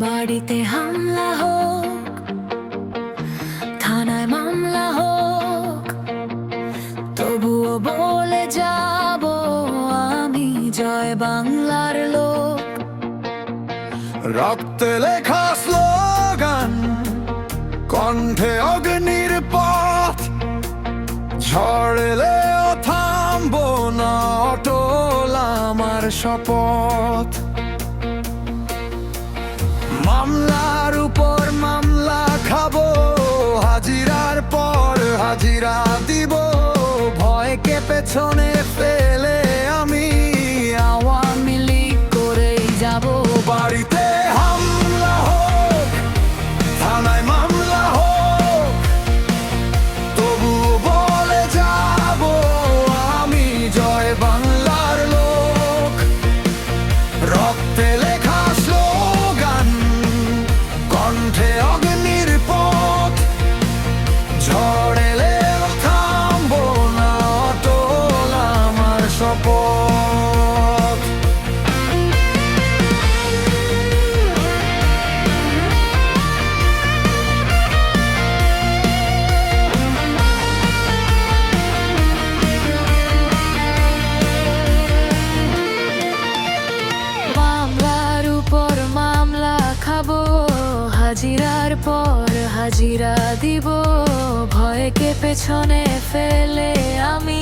বাড়িতে হামলা হোক, থানায় মামলা হোক, তবুও বলে যাব আমি জয় বাংলার লোক। রক্তে লেখা স্লোগান, কণ্ঠে অগ্নির পথ, ঝড় এলেও থামবো না, অটল আমার শপথ। মামলার উপর মামলা খাবো, হাজিরার পর হাজিরা দিব, ভয়কে পেছনে ফেলে আমি আওয়ামী লীগ করেই যাব। বাড়িতে হামলা হোক, থানায় মামলা হোক, তবু বলে যাব আমি জয় বাংলার লোক। রক্তে লেখা স্লোগান, কণ্ঠে অগ্নির পথ, ঝড় এলেও থামবো না, অটল আমার শপথ। মামলার উপর মামলা খাবো, হাজিরার পর হাজিরা দিব, ভয়কে পেছনে ফেলে আমি